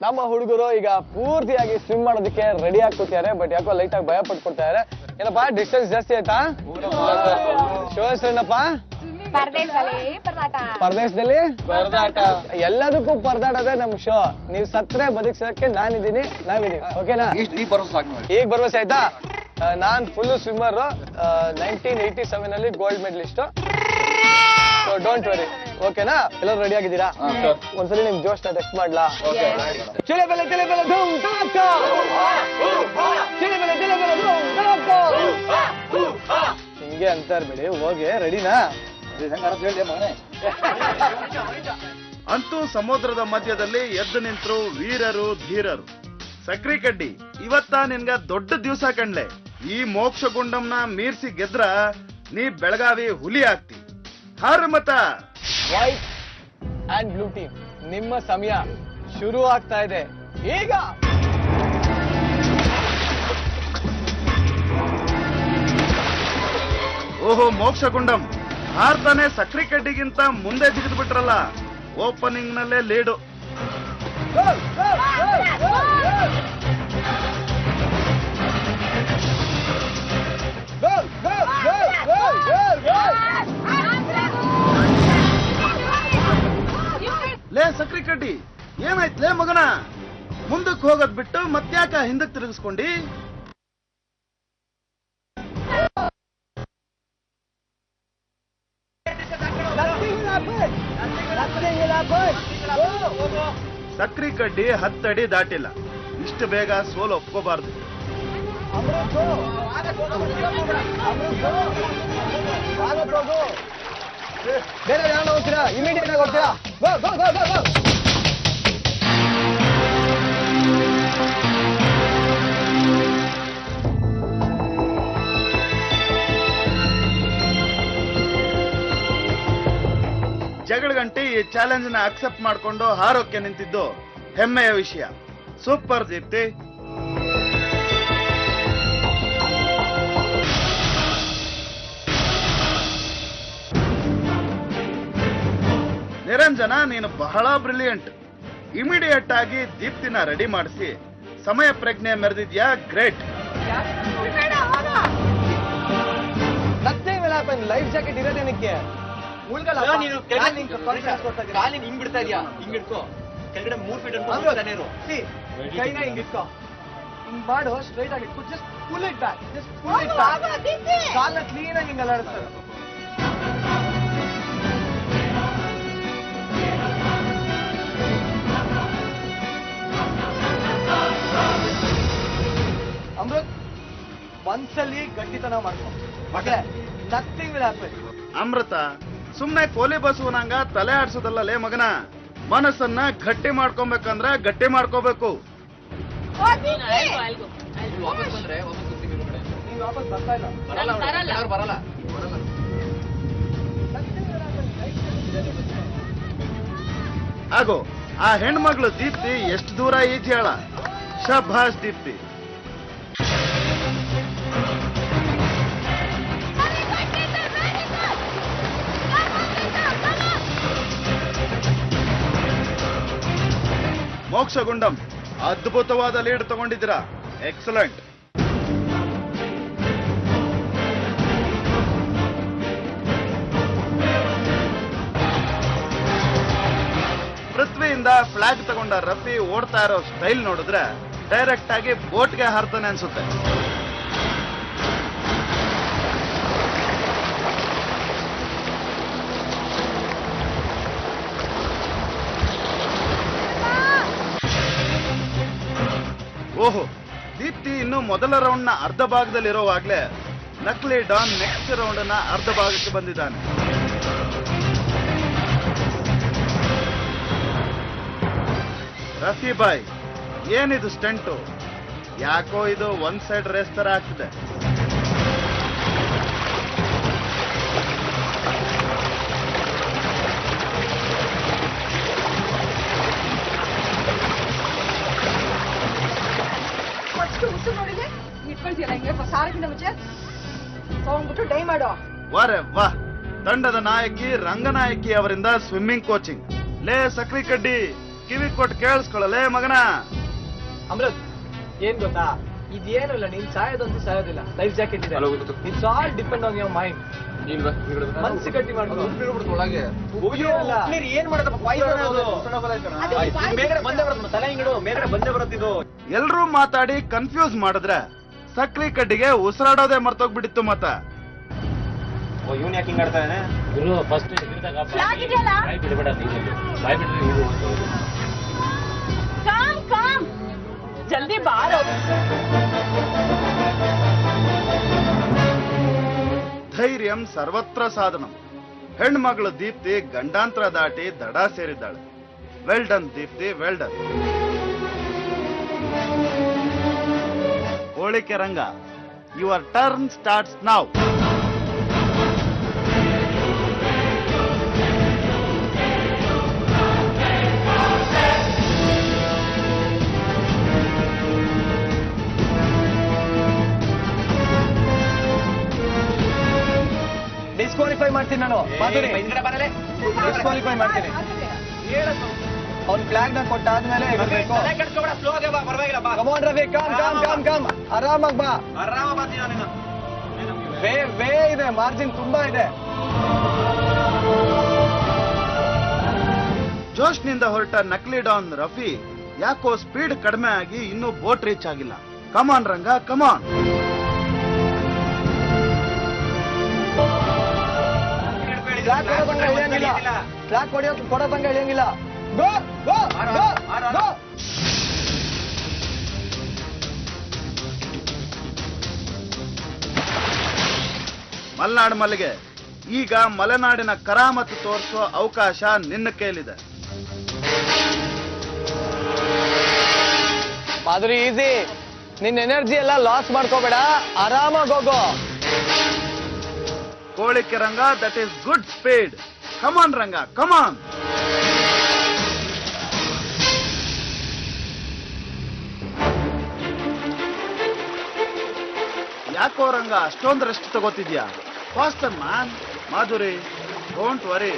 ನಮ್ಮ ಹುಡುಗರು ಈಗ ಪೂರ್ತಿಯಾಗಿ ಸ್ವಿಮ್ ಮಾಡೋದಕ್ಕೆ ರೆಡಿ ಆಗ್ತಿದ್ದಾರೆ. ಬಟ್ ಯಾಕೋ ಲೈಟ್ ಆಗಿ ಭಯ ಪಡ್ಕೊಳ್ತಾರೆ. ಏನಪ್ಪಾ ಡಿಸ್ಟೆನ್ಸ್ ಜಾಸ್ತಿ ಆಯ್ತಾ? ಶೋ ಹೆಸರೇನಪ್ಪ? ಪರದೇಶದಲ್ಲಿ ಎಲ್ಲದಕ್ಕೂ ಪರದಾಡೋದೇ ನಮ್ ಶೋ. ನೀವ್ ಸತ್ರೆ ಬದುಕ್ಸಕ್ಕೆ ನಾನಿದ್ದೀನಿ, ನಾವಿದೀವಿ. ಓಕೆನಾ? ಈಗ ಭರವಸೆ ಆಯ್ತಾ? ನಾನ್ ಫುಲ್ ಸ್ವಿಮ್ಮರ್. 1987 ಅಲ್ಲಿ ಗೋಲ್ಡ್ ಮೆಡಲಿಸ್ಟ್. Don't worry. ಓಕೆನಾ? ಎಲ್ಲರೂ ರೆಡಿ ಆಗಿದ್ದೀರಾ? ಒಂದ್ಸಲಿ ನಿಮ್ ಜೋಶ್ ನ ಟೆಸ್ಟ್ ಮಾಡ್ಲಾ? ಹಿಂಗೆ ಅಂತ ಇರ್ಬೇಡಿ. ಹೋಗಿ ರೆಡಿನಾ? ಅಂತೂ ಸಮುದ್ರದ ಮಧ್ಯದಲ್ಲಿ ಎದ್ದು ನಿಂತರು ವೀರರು ಧೀರರು. ಸಕ್ರಿ ಕಡ್ಡಿ, ಇವತ್ತ ನಿನ್ಗ ದೊಡ್ಡ ದಿವಸ ಕಂಡ್ಲೆ. ಈ ಮೋಕ್ಷಗುಂಡಂನ ಮೀರ್ಸಿ ಗೆದ್ರ ನೀ ಬೆಳಗಾವಿ ಹುಲಿ ಆಗ್ತಿ. ಹರ್ ಮತ. ವೈಟ್ ಅಂಡ್ ಬ್ಲೂ ಟೀಮ್, ನಿಮ್ಮ ಸಮಯ ಶುರು ಆಗ್ತಾ ಇದೆ ಈಗ. ಓಹೋ ಮೋಕ್ಷಗುಂಡಂ, ಹಾರ್ತಾನೆ ಸಕ್ರಿ ಕಡ್ಡಿಗಿಂತ ಮುಂದೆ ಜಿಗಿದು ಬಿಟ್ರಲ್ಲ. ಓಪನಿಂಗ್ ನಲ್ಲೇ ಲೀಡು. ಲೇ ಸಕ್ರಿ ಕಡ್ಡಿ, ಏನಾಯ್ತು ಲೇ ಮಗನ? ಮುಂದಕ್ಕೆ ಹೋಗೋದ್ ಬಿಟ್ಟು ಮತ್ತ್ಯಾಕ ಹಿಂದಕ್ಕೆ ತಿರುಗಿಸ್ಕೊಂಡಿ? ಸಕ್ರಿ ಕಡ್ಡಿ 10 ಅಡಿ ದಾಟಿಲ್ಲ. ಇಷ್ಟು ಬೇಗ ಸೋಲು ಒಪ್ಕೋಬಾರ್ದು. ಬೇರೆ ಯಾರು ಹೋಗ್ತೀರಾ? ಇಮಿಡಿಯೇಟ್ ಆಗಿ ಹೋಗ್ತೀರಾ? ಜಗಳ ಗಂಟೆ ಈ ಚಾಲೆಂಜ್ ನ ಅಕ್ಸೆಪ್ಟ್ ಮಾಡ್ಕೊಂಡು ಹಾರೋಕೆ ನಿಂತಿದ್ದು ಹೆಮ್ಮೆಯ ವಿಷಯ. ಸೂಪರ್ ದೀಪ್ತಿ. ನಿರಂಜನ, ನೀನು ಬಹಳ ಬ್ರಿಲಿಯಂಟ್. ಇಮಿಡಿಯೇಟ್ ಆಗಿ ದೀಪ್ತಿನ ರೆಡಿ ಮಾಡಿಸಿ ಸಮಯ ಪ್ರಜ್ಞೆ ಮೆರೆದಿದ್ಯಾ. ಗ್ರೇಟ್. ಲೈಫ್ ಜಾಕೆಟ್ ಇರೋದೇನಕ್ಕೆ? ಹಿಂಗ್ ಬಿಡ್ತಾ ಇದೀಯಾ? ಹಿಂಗ್ ಇಟ್ಕೋ, ಕೆಳಗಡೆ 3 ಫೀಟ್ ಕೈನ ಹಿಂಗ್ ಇಟ್ಕೋ, ಹಿಂಗ್ ಮಾಡು. ಸ್ಟ್ರೈಟ್ ಆಗಿ just pull it back. Just pull it back. ಕಾಲನ್ನ ಕ್ಲೀನ್ ಆಗಿ ಹಿಂಗ್ ಅಲ್ಲಾಡಿಸ್ತಾರೆ. ಅಮೃತ್, ಒಂದ್ಸಲಿ ಗಟ್ಟಿತನ ಮಾಡ್ಕೊ. Nothing will happen. ಅಮೃತ, ಸುಮ್ನೆ ಕೋಲಿ ಬಸವನಂಗ ತಲೆ ಆಡ್ಸೋದಲ್ಲ ಲೇ ಮಗನ. ಮನಸ್ಸನ್ನ ಗಟ್ಟಿ ಮಾಡ್ಕೊಬೇಕಂದ್ರ ಗಟ್ಟಿ ಮಾಡ್ಕೋಬೇಕು. ಆಗೋ ಆ ಹೆಣ್ಮಗಳು ದೀಪ್ತಿ ಎಷ್ಟು ದೂರ ಈಜಾಳ. ಶಭಾಷ್ ದೀಪ್ತಿ. ಮೋಕ್ಷಗುಂಡಂ, ಅದ್ಭುತವಾದ ಲೀಡ್ ತಗೊಂಡಿದ್ದೀರಾ. ಎಕ್ಸಲೆಂಟ್. ಪೃಥ್ವಿಯಿಂದ ಫ್ಲಾಗ್ ತಗೊಂಡ ರಫಿ ಓಡ್ತಾ ಇರೋ ಸ್ಟೈಲ್ ನೋಡಿದ್ರೆ ಡೈರೆಕ್ಟ್ ಆಗಿ ಬೋಟ್ಗೆ ಹಾರ್ತಾನೆ ಅನ್ಸುತ್ತೆ. ಓಹೋ, ದೀಪ್ತಿ ಇನ್ನು ಮೊದಲ ರೌಂಡ್ ನ ಅರ್ಧ ಭಾಗದಲ್ಲಿರೋವಾಗ್ಲೇ ನಕಲಿ ಡಾನ್ ನೆಕ್ಸ್ಟ್ ರೌಂಡ್ ನ ಅರ್ಧ ಭಾಗಕ್ಕೆ ಬಂದಿದ್ದಾನೆ. ರಫಿ ಬಾಯ್, ಏನಿದು ಸ್ಟಂಟು? ಯಾಕೋ ಇದು ಒನ್ ಸೈಡ್ ರೇಸ್ ತರ ಆಗ್ತಿದೆ. ಸಾರಕ್ಕಿಂತ ಮುಂಚೆ ತಗೊಂಡ್ಬಿಟ್ಟು ಡೈ ಮಾಡೋ. ವಾರೆ ವಾ, ತಂಡದ ನಾಯಕಿ ರಂಗನಾಯಕಿ ಅವರಿಂದ ಸ್ವಿಮ್ಮಿಂಗ್ ಕೋಚಿಂಗ್. ಲೇ ಸಕ್ರಿ ಕಡ್ಡಿ, ಕಿವಿ ಕೊಟ್ಟು ಕೇಳಿಸ್ಕೊಳ್ಳಲೇ ಮಗನ. ಅಮೃತ್, ಏನ್ ಗೊತ್ತಾ, ಇದೇನಿಲ್ಲ, ನೀನ್ ಸಾಯೋದಂತೂ ಸಾಯೋದಿಲ್ಲ. ಲೈಫ್ ಜಾಕೆಟ್ ಇದೆ. It's all depend on your mind. ಮನ್ಸು ಗಟ್ಟಿ ಮಾಡ್ಬೋದು. ಏನ್ ಮಾಡದಪ್ಪ, ಮೇಲ್ಗಡೆ ಬಂದೇ ಬರುತ್ತೆ, ತಲೆ ಹಿಂಗಿಡು, ಮೇಲ್ಗಡೆ ಬಂದೇ ಬರುತ್ತಿದ್ದು. ಎಲ್ರೂ ಮಾತಾಡಿ ಕನ್ಫ್ಯೂಸ್ ಮಾಡಿದ್ರೆ ಸಕ್ರಿ ಕಡ್ಡಿಗೆ ಉಸಿರಾಡೋದೇ ಮರ್ತೋಗ್ಬಿಟ್ಟಿತ್ತು ಮತ್ತ. ಇವನ್ ಯಾಕೆ ಹಿಂಗ್ ಆಡ್ತಾನೆ? ಫಸ್ಟ್ ಜಲ್ದಿ ಬಾರೋ. ಧೈರ್ಯಂ ಸರ್ವತ್ರ ಸಾಧನಂ. ಹೆಣ್ಮಗಳು ದೀಪ್ತಿ ಗಂಡಾಂತರ ದಾಟಿ ದಡ ಸೇರಿದ್ದಾಳೆ. Well done Deepti, well done. Holike Ranga, your turn starts now. Disqualify ಮಾಡ್ತೀನಿ ನಾನು. ಡಿಸ್ಕ್ವಾಲಿಫೈ ಮಾಡ್ತೀನಿ. ಅವ್ನ್ ಫ್ಲಾಗ್ ನ ಕೊಟ್ಟಾದ್ಮೇಲೆ come on Ravi, come come come come, ಆರಾಮಾಗ್ ಬಾ. ವೇ ಇದೆ, ಮಾರ್ಜಿನ್ ತುಂಬಾ ಇದೆ. ಜೋಶ್ನಿಂದ ಹೊರಟ ನಕಲಿ ಡಾನ್ ರಫಿ ಯಾಕೋ ಸ್ಪೀಡ್ ಕಡಿಮೆ ಆಗಿ ಇನ್ನೂ ಬೋಟ್ ರೀಚ್ ಆಗಿಲ್ಲ. ಕಮಾನ್ ರಂಗ, ಕಮಾನ್. ಫ್ಲಾಗ್ ಕೊಡೋ ತಂಗ ಇಳಿಯಂಗಿಲ್ಲ. ಗೋ ಗೋ ಗೋ ಗೋ. ಮಲ್ನಾಡ್ ಮಲ್ಲಿಗೆ, ಈಗ ಮಲೆನಾಡಿನ ಕರಾಮತ್ತು ತೋರಿಸೋ ಅವಕಾಶ ನಿನ್ನ ಕೈಲಿದೆ. ಮಾಧುರಿ, ಈಸಿ. ನಿನ್ನ ಎನರ್ಜಿ ಎಲ್ಲ ಲಾಸ್ ಮಾಡ್ಕೋಬೇಡ, ಆರಾಮಾಗಿ ಹೋಗೋ. Holike Ranga, that is good speed. Come on Ranga, come on. ಯಾಕೋ ರಂಗ ಅಷ್ಟೊಂದು ರೆಸ್ಟ್ ತಗೋತಿದ್ಯಾ? Faster man. Madhuri, don't worry.